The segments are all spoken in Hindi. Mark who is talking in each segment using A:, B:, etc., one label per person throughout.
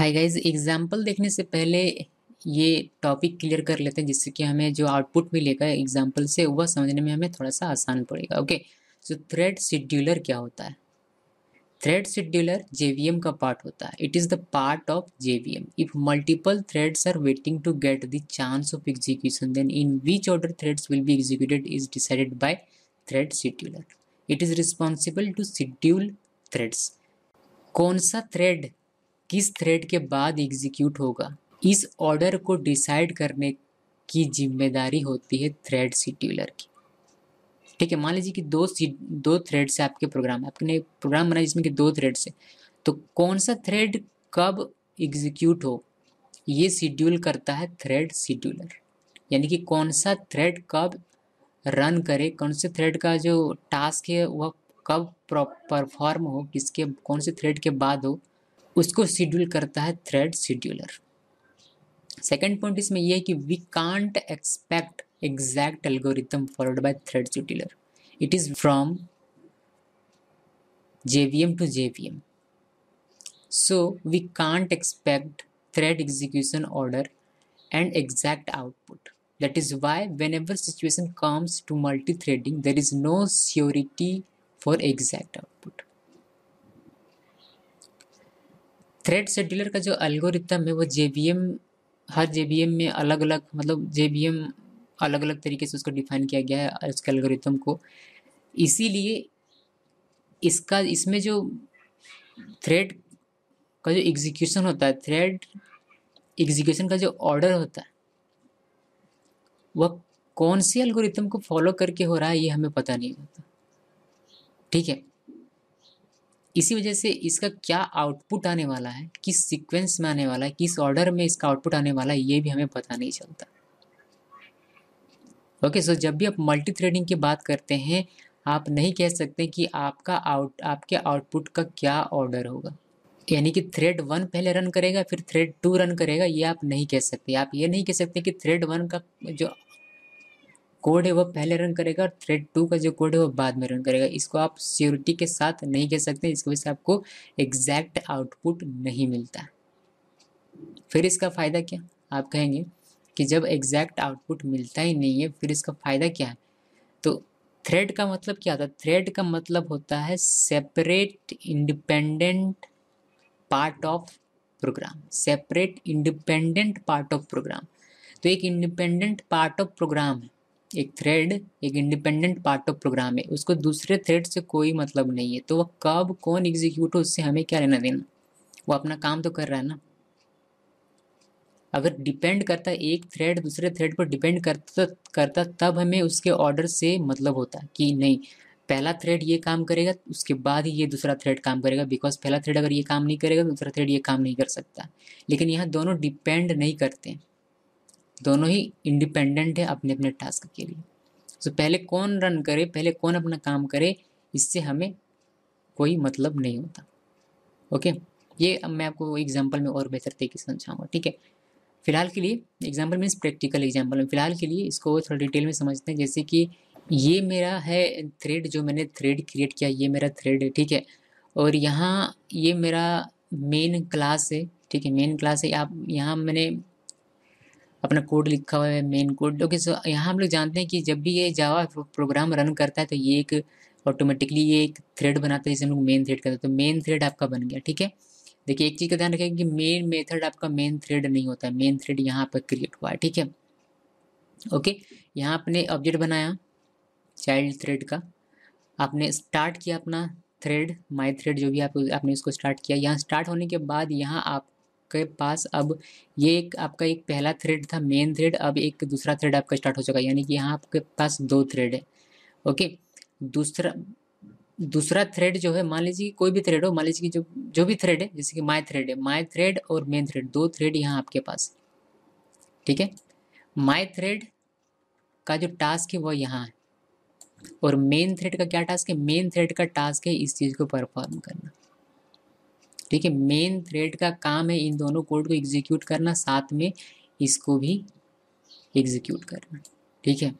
A: हाय गाइस, एग्जाम्पल देखने से पहले ये टॉपिक क्लियर कर लेते हैं जिससे कि हमें जो आउटपुट मिलेगा एग्जाम्पल से वह समझने में हमें थोड़ा सा आसान पड़ेगा। ओके, सो थ्रेड शेड्यूलर क्या होता है? थ्रेड शेड्यूलर जेवीएम का पार्ट होता है। It is the part of JVM. If multiple threads are waiting to get the chance of execution, then in which order threads will be executed is decided by thread scheduler. It is responsible to schedule threads. कौन सा थ्रेड किस थ्रेड के बाद एग्जीक्यूट होगा, इस ऑर्डर को डिसाइड करने की जिम्मेदारी होती है थ्रेड शेड्यूलर की। ठीक है, मान लीजिए कि दो थ्रेड से आपके प्रोग्राम, आपने प्रोग्राम बनाया जिसमें कि दो थ्रेड से, तो कौन सा थ्रेड कब एग्जीक्यूट हो ये शेड्यूल करता है थ्रेड शेड्यूलर। यानी कि कौन सा थ्रेड कब रन करे, कौन से थ्रेड का जो टास्क है वह कब परफॉर्म हो, किसके कौन से थ्रेड के बाद हो, उसको शेड्यूल करता है थ्रेड शेड्यूलर। सेकेंड पॉइंट इसमें यह है कि we can't expect exact algorithm followed by thread scheduler. It is from JVM to JVM. So we can't expect thread execution order and exact output. That is why whenever situation comes to multi-threading, there is no surety for exact output. Thread scheduler का जो एल्गोरिथम है वो हर जेवीएम में अलग अलग, मतलब जेवीएम अलग अलग तरीके से उसको डिफाइन किया गया है उसके एल्गोरिथम को। इसीलिए इसमें जो थ्रेड का जो एग्जीक्यूशन होता है, थ्रेड एग्जीक्यूशन का जो ऑर्डर होता है वह कौन सी एल्गोरिथम को फॉलो करके हो रहा है ये हमें पता नहीं होता। ठीक है, इसी वजह से इसका क्या आउटपुट आने वाला है, किस सीक्वेंस में आने वाला है, किस ऑर्डर में इसका आउटपुट आने वाला है, ये भी हमें पता नहीं चलता। ओके, सो जब भी आप मल्टी थ्रेडिंग की बात करते हैं आप नहीं कह सकते कि आपके आउटपुट का क्या ऑर्डर होगा। यानी कि थ्रेड 1 पहले रन करेगा फिर थ्रेड 2 रन करेगा, ये आप नहीं कह सकते। आप ये नहीं कह सकते कि थ्रेड 1 का जो कोड है वो पहले रन करेगा और थ्रेड 2 का जो कोड है वो बाद में रन करेगा। इसको आप श्योरिटी के साथ नहीं कह सकते, इसकी वजह से आपको एग्जैक्ट आउटपुट नहीं मिलता। फिर इसका फ़ायदा क्या? आप कहेंगे कि जब एग्जैक्ट आउटपुट मिलता ही नहीं है फिर इसका फ़ायदा क्या है? तो थ्रेड का मतलब क्या होता है? थ्रेड का मतलब होता है separate independent part of program. Separate independent part of program. तो एक इंडिपेंडेंट पार्ट ऑफ प्रोग्राम है, एक थ्रेड एक इंडिपेंडेंट पार्ट ऑफ प्रोग्राम है, उसको दूसरे थ्रेड से कोई मतलब नहीं है। तो वह कब कौन एग्जीक्यूट हो उससे हमें क्या लेना देना, वो अपना काम तो कर रहा है ना। अगर डिपेंड करता एक थ्रेड दूसरे थ्रेड पर डिपेंड करता तब हमें उसके ऑर्डर से मतलब होता कि नहीं, पहला थ्रेड ये काम करेगा उसके बाद ही ये दूसरा थ्रेड काम करेगा, बिकॉज पहला थ्रेड अगर ये काम नहीं करेगा तो दूसरा थ्रेड ये काम नहीं कर सकता। लेकिन यहाँ दोनों डिपेंड नहीं करते, दोनों ही इंडिपेंडेंट है अपने अपने टास्क के लिए। तो पहले कौन रन करे, पहले कौन अपना काम करे, इससे हमें कोई मतलब नहीं होता। ओके, ये अब मैं आपको एग्जाम्पल में और बेहतर तरीके से समझाऊंगा। ठीक है, फिलहाल के लिए एग्जाम्पल मीन्स प्रैक्टिकल एग्जाम्पल में, फिलहाल के लिए इसको थोड़ा डिटेल में समझते हैं। जैसे कि ये मेरा है थ्रेड, जो मैंने थ्रेड क्रिएट किया ये मेरा थ्रेड है। ठीक है, और यहाँ ये मेरा मेन क्लास है। ठीक है, मेन क्लास है। आप यहाँ मैंने अपना कोड लिखा हुआ है, मेन कोड। ओके, सो यहाँ हम लोग जानते हैं कि जब भी ये जावा प्रोग्राम रन करता है तो ये एक ऑटोमेटिकली ये एक थ्रेड बनाता है जिसे हम लोग मेन थ्रेड कहते हैं। तो मेन थ्रेड आपका बन गया। ठीक है, देखिए एक चीज़ का ध्यान रखें कि मेन मेथड आपका मेन थ्रेड नहीं होता है, मेन थ्रेड यहाँ पर क्रिएट हुआ है। ठीक है, ओके, यहाँ आपने ऑब्जेक्ट बनाया चाइल्ड थ्रेड का, आपने स्टार्ट किया अपना थ्रेड, माई थ्रेड जो भी आपने इसको स्टार्ट किया। यहाँ स्टार्ट होने के बाद यहाँ आपके पास अब ये एक आपका एक पहला थ्रेड था मेन थ्रेड, अब एक दूसरा थ्रेड आपका स्टार्ट हो चुका है, यानी कि यहाँ आपके पास दो थ्रेड है। ओके, दूसरा थ्रेड जो है, मान लीजिए कोई भी थ्रेड हो, मान लीजिए कि जो भी थ्रेड है, जैसे कि माई थ्रेड है, माई थ्रेड और मेन थ्रेड, दो थ्रेड यहाँ आपके पास। ठीक है, माई थ्रेड का जो टास्क है वो यहाँ है और मेन थ्रेड का क्या टास्क है? मेन थ्रेड का टास्क है इस चीज़ को परफॉर्म करना। ठीक है, मेन थ्रेड का काम है इन दोनों कोड को एग्जीक्यूट करना, साथ में इसको भी एग्जीक्यूट करना। ठीक है,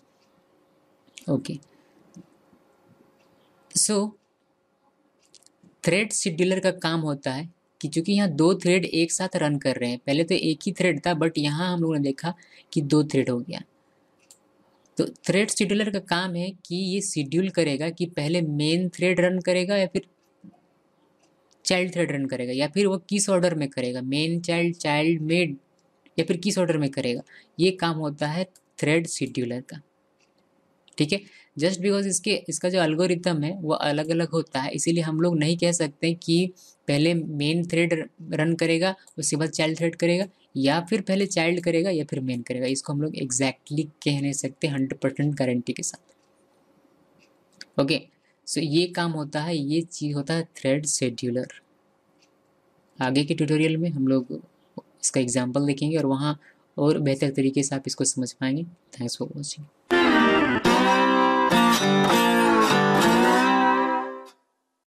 A: ओके, सो थ्रेड शेड्यूलर का काम होता है कि चूंकि यहाँ दो थ्रेड एक साथ रन कर रहे हैं, पहले तो एक ही थ्रेड था बट यहाँ हम लोगों ने देखा कि दो थ्रेड हो गया। तो थ्रेड शेड्यूलर का काम है कि ये शेड्यूल करेगा कि पहले मेन थ्रेड रन करेगा या फिर चाइल्ड थ्रेड रन करेगा, या फिर वो किस ऑर्डर में करेगा, मेन चाइल्ड, चाइल्ड मेड, या फिर किस ऑर्डर में करेगा। ये काम होता है थ्रेड शेड्यूलर का। ठीक है, जस्ट बिकॉज इसका जो एल्गोरिथम है वो अलग अलग होता है, इसीलिए हम लोग नहीं कह सकते कि पहले मेन थ्रेड रन करेगा उसके बाद चाइल्ड थ्रेड करेगा, या फिर पहले चाइल्ड करेगा या फिर मेन करेगा। इसको हम लोग एग्जैक्टली कह नहीं सकते 100% गारंटी के साथ। ओके, सो ये काम होता है, ये चीज़ होता है थ्रेड शेड्यूलर। आगे के ट्यूटोरियल में हम लोग इसका एग्जाम्पल देखेंगे और वहाँ और बेहतर तरीके से आप इसको समझ पाएंगे। Thanks for watching.